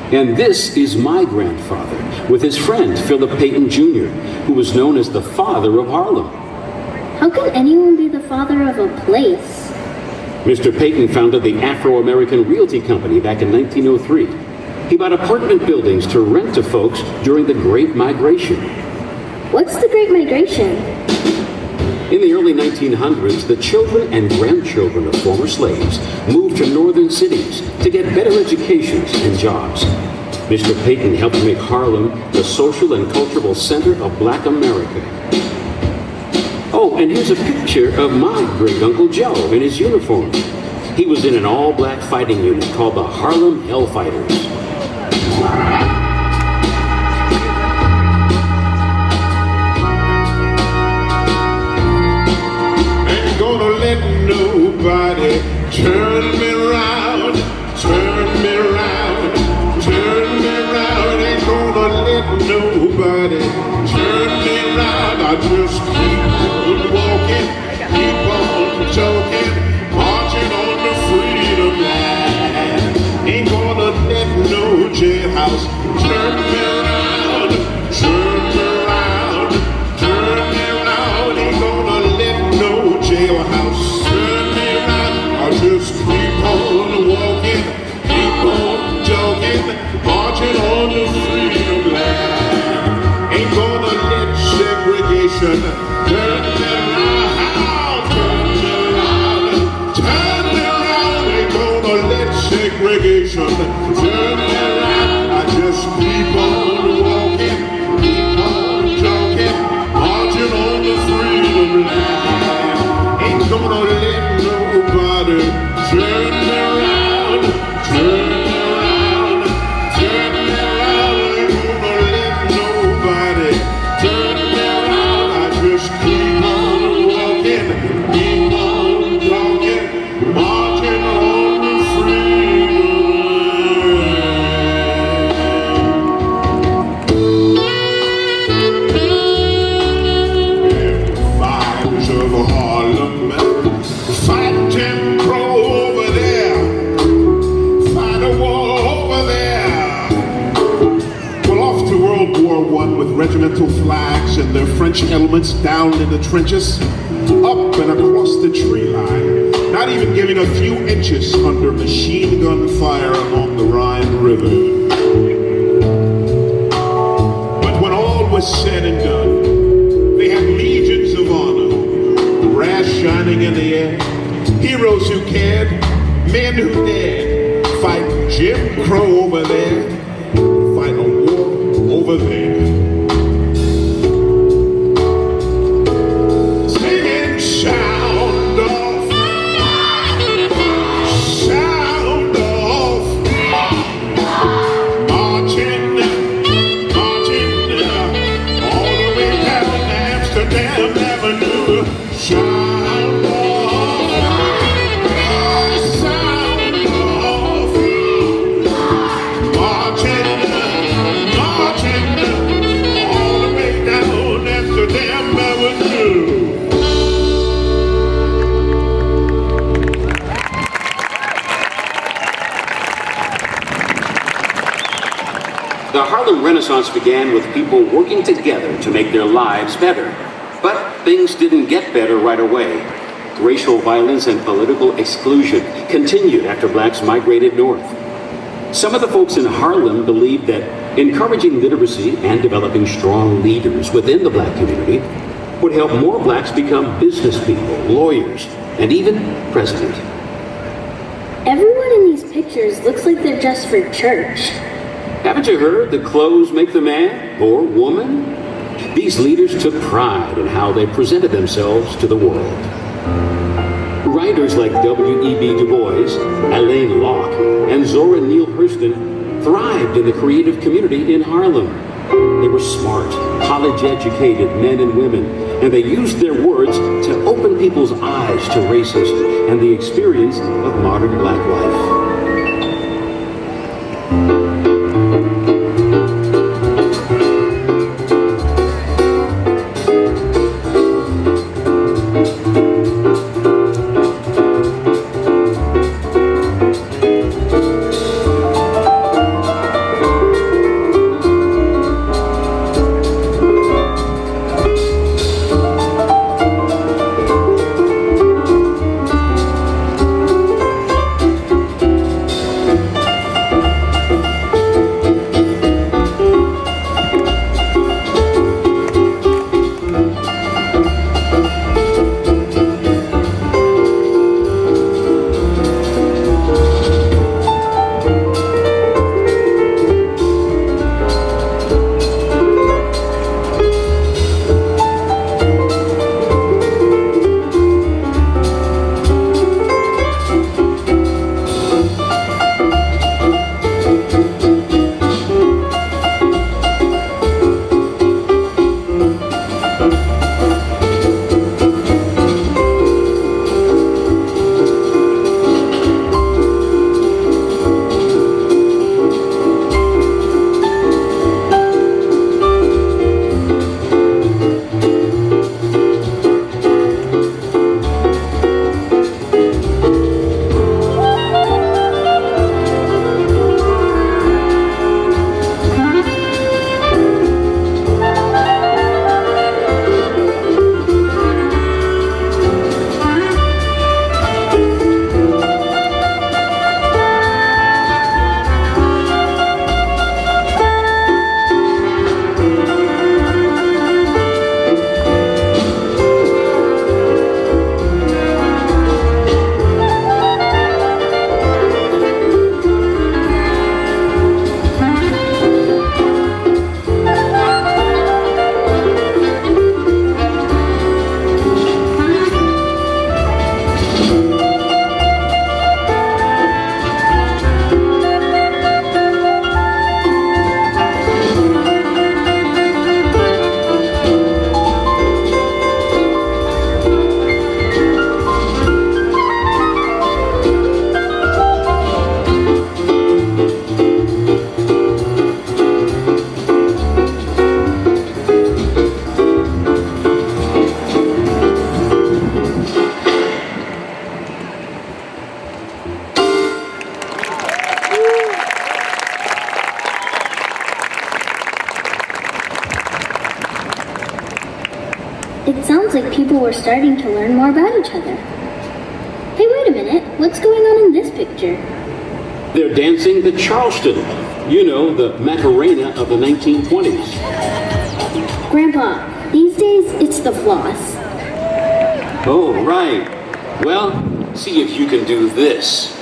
And this is my grandfather, with his friend Philip Payton Jr., who was known as the father of Harlem. How can anyone be the father of a place? Mr. Payton founded the Afro-American Realty Company back in 1903. He bought apartment buildings to rent to folks during the Great Migration. What's the Great Migration? In the early 1900s, the children and grandchildren of former slaves moved to northern cities to get better educations and jobs. Mr. Payton helped make Harlem the social and cultural center of Black America. Oh, and here's a picture of my great-uncle Joe in his uniform. He was in an all-black fighting unit called the Harlem Hellfighters. Nobody turn me round, turn me round, turn me round. Ain't gonna let nobody turn me round. I just keep on walking, keep on talking, marching on the freedom line. Ain't gonna let no jailhouse turn me round, turn me round, turn me round. Ain't gonna let no jailhouse. Just keep on walking, keep on jogging, marching on the freedom line. Ain't gonna let segregation turn me around, turn me around, turn me around. Ain't gonna let segregation turn me around. I just keep on walking, keep on jogging, marching on the freedom line. Ain't gonna let nobody turn me around, turn me around, turn me around. Ain't gonna let nobody turn me around. I just keep on walking, keep on talking, marching on the freedom. Fires of Harlem, fight Jim Crow over there, fight a war over there. Well, off to World War I with regimental flags and their French elements down in the trenches, up and across the tree line, not even giving a few inches under machine gun fire along the Rhine River. But when all was said and done, they had legions of honor, brass shining in the air, heroes who cared, men who dared, fight Jim Crow over there, fight a war over there. Singing sound off, sound off, marching, marching, all the way down Amsterdam Avenue, sound off. The Harlem Renaissance began with people working together to make their lives better. But things didn't get better right away. Racial violence and political exclusion continued after blacks migrated north. Some of the folks in Harlem believed that encouraging literacy and developing strong leaders within the black community would help more blacks become business people, lawyers, and even president. Everyone in these pictures looks like they're dressed for church. Haven't you heard the clothes make the man or woman? These leaders took pride in how they presented themselves to the world. Writers like W.E.B. Du Bois, Alain Locke, and Zora Neale Hurston thrived in the creative community in Harlem. They were smart, college-educated men and women, and they used their words to open people's eyes to racism and the experience of modern black life. people were starting to learn more about each other. Hey, wait a minute. What's going on in this picture? They're dancing the Charleston. You know, the Macarena of the 1920s. Grandpa, these days it's the floss. Oh, right. Well, see if you can do this.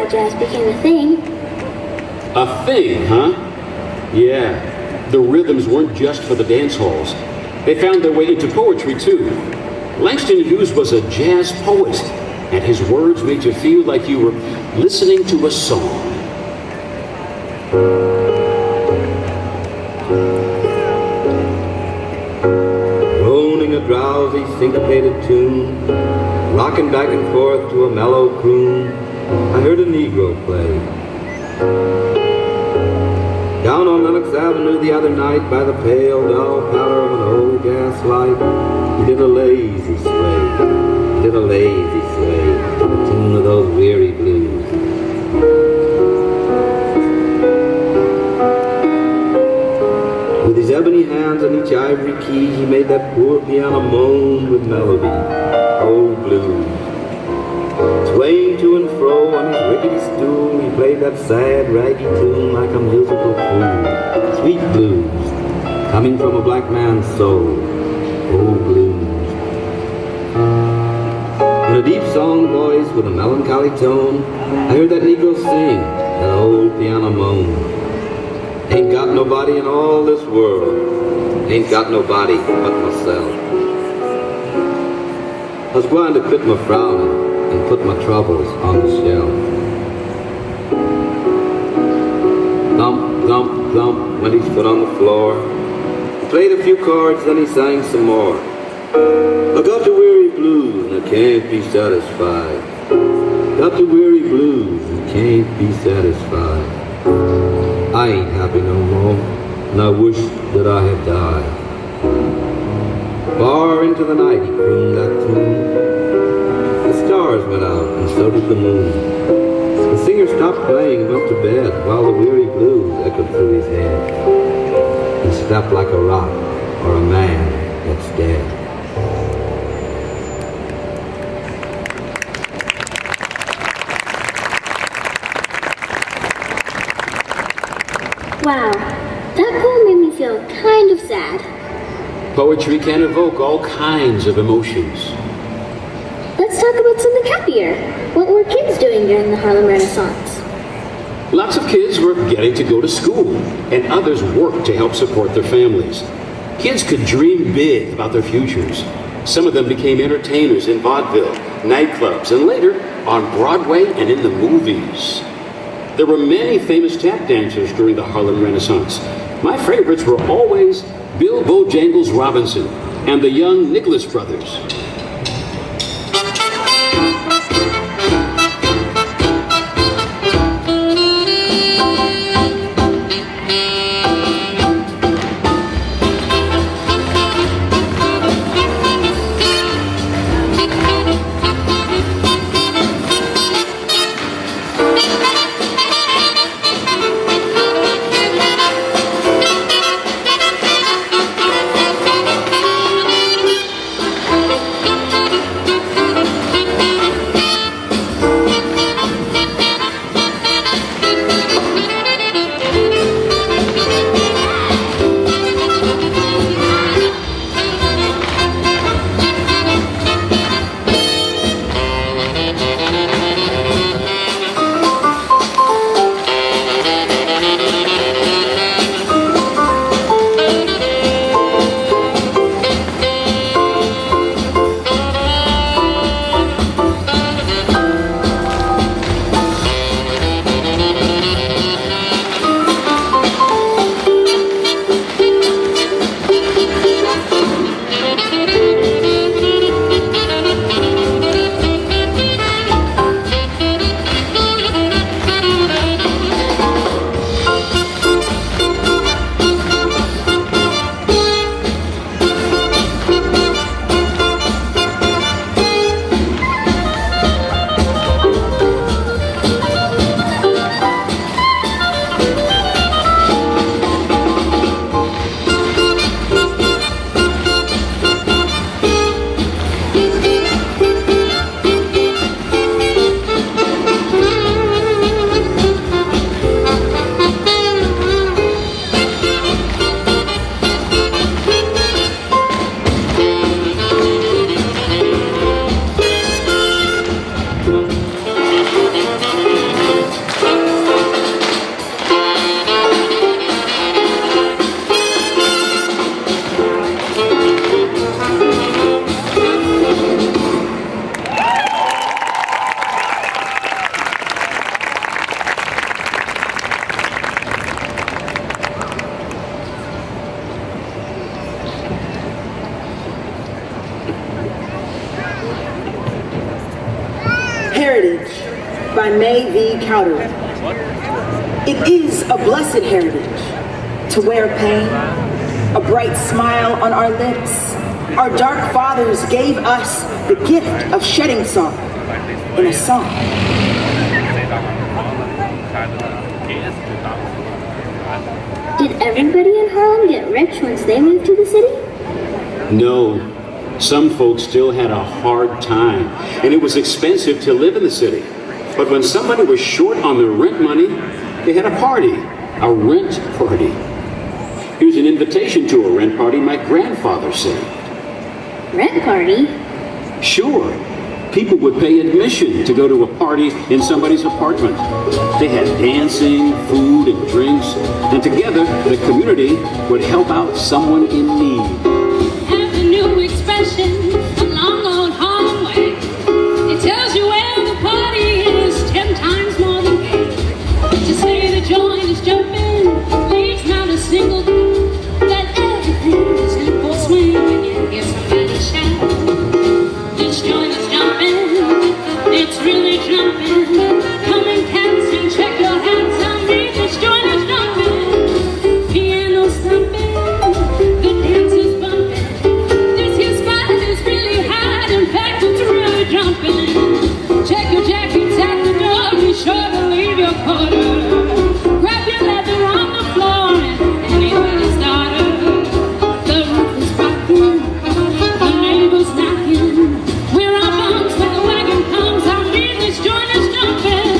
jazz became a thing. A thing, huh? Yeah, the rhythms weren't just for the dance halls. They found their way into poetry, too. Langston Hughes was a jazz poet, and his words made you feel like you were listening to a song. Droning a drowsy, syncopated tune, rocking back and forth to a mellow croon, I heard a Negro play. Down on Lenox Avenue the other night, by the pale, dull pallor of an old gas light, he did a lazy sway, he did a lazy sway, to the tune of those weary blues. With his ebony hands on each ivory key, he made that poor piano moan with melody, old blues. Swaying to and fro on his rickety stool, he played that sad, raggy tune like a musical fool. Sweet blues, coming from a black man's soul. Old blues. In a deep song voice with a melancholy tone, I heard that Negro sing, that old piano moan. Ain't got nobody in all this world, ain't got nobody but myself. I was going to quit my frowning and put my troubles on the shelf. Thump, thump, thump went his foot on the floor. He played a few chords, then he sang some more. I got the weary blues and I can't be satisfied. Got the weary blues and can't be satisfied. I ain't happy no more, and I wish that I had died. Far into the night he crooned that tune. The stars went out, and so did the moon. The singer stopped playing and went to bed, while the weary blues echoed through his head. He slept like a rock, or a man that's dead. Wow, that poem made me feel kind of sad. Poetry can evoke all kinds of emotions. Let's talk about something happier. What were kids doing during the Harlem Renaissance? Lots of kids were getting to go to school, and others worked to help support their families. Kids could dream big about their futures. Some of them became entertainers in vaudeville, nightclubs, and later on Broadway and in the movies. There were many famous tap dancers during the Harlem Renaissance. My favorites were always Bill Bojangles Robinson and the young Nicholas brothers. Heritage by May V. Cowdery. It is a blessed heritage, to wear pain, a bright smile on our lips. Our dark fathers gave us the gift of shedding song in a song. Did everybody in Harlem get rich once they moved to the city? No. Some folks still had a hard time, and it was expensive to live in the city. But when somebody was short on their rent money, they had a party, a rent party. Here's an invitation to a rent party my grandfather saved. Rent party? Sure. People would pay admission to go to a party in somebody's apartment. They had dancing, food, and drinks, and together the community would help out someone in need. Have a new expression along old Harlem way. It tells you where the party is 10 times more than gay. To say the joint is jumping leaves not a single clue that everything is in full swing when you hear somebody shout. This joint is jumping, it's really jumping. Come and dance and check your hands on me. This joint is jumping, piano thumping, the dance is bumping. This here spot is really hot, in fact it's really jumping. Check your jackets at the door, be sure to leave your quarter. Grab your leather on the floor and anybody's daughter. The roof is rocking, the neighbors knocking. We're on bounce when the wagon comes. I mean this joint is jumping.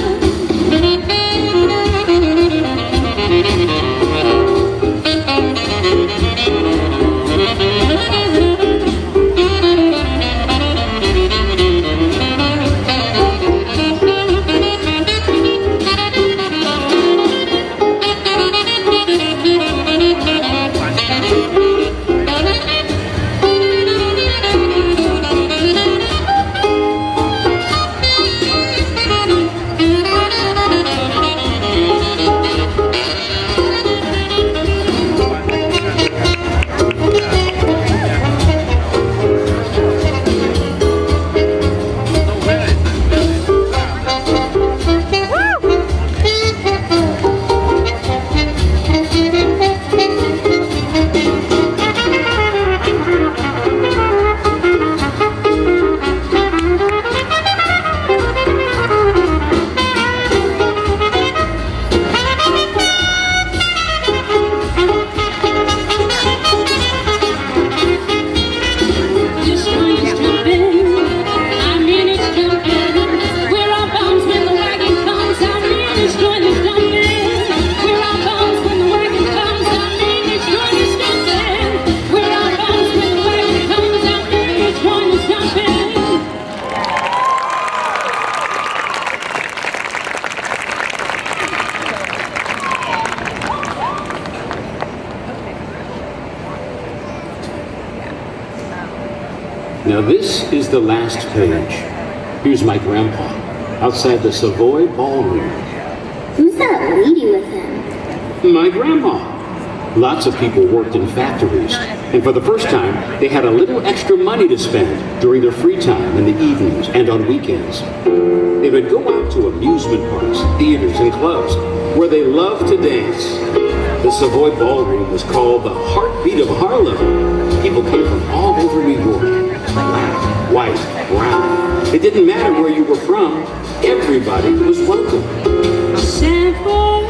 Now this is the last page. Here's my grandpa outside the Savoy Ballroom. Who's that lady with him? My grandma. Lots of people worked in factories, and for the first time, they had a little extra money to spend during their free time in the evenings and on weekends. They would go out to amusement parks, theaters, and clubs where they loved to dance. The Savoy Ballroom was called the heartbeat of Harlem. People came from all over New York. Black, white, brown. It didn't matter where you were from. Everybody was welcome. Savoy,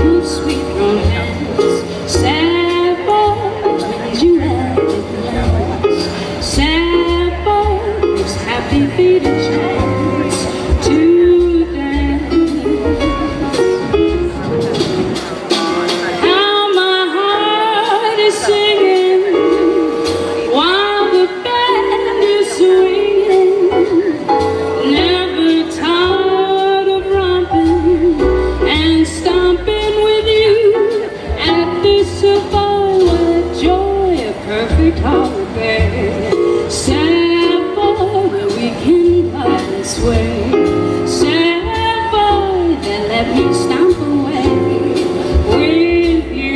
oh sweet romance. Savoy, brings you happiness. Savoy gives happy feet a chance to dance. How my heart is singing while the band is swinging. Never tired of romping and stomping with you at the Savoy. Joy, a perfect holiday. Savoy, where we can glide and sway. Savoy, then let me stomp away with you.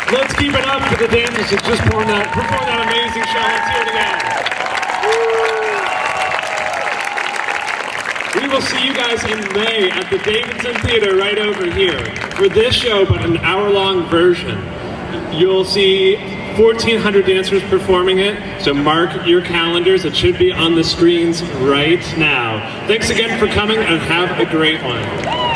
Let's keep it up for the dancers who just performed that amazing show. Let's hear it again. We will see you guys in May at the Davidson Theater right over here for this show, but an hour-long version. You'll see 1,400 dancers performing it, so mark your calendars. It should be on the screens right now. Thanks again for coming, and have a great one.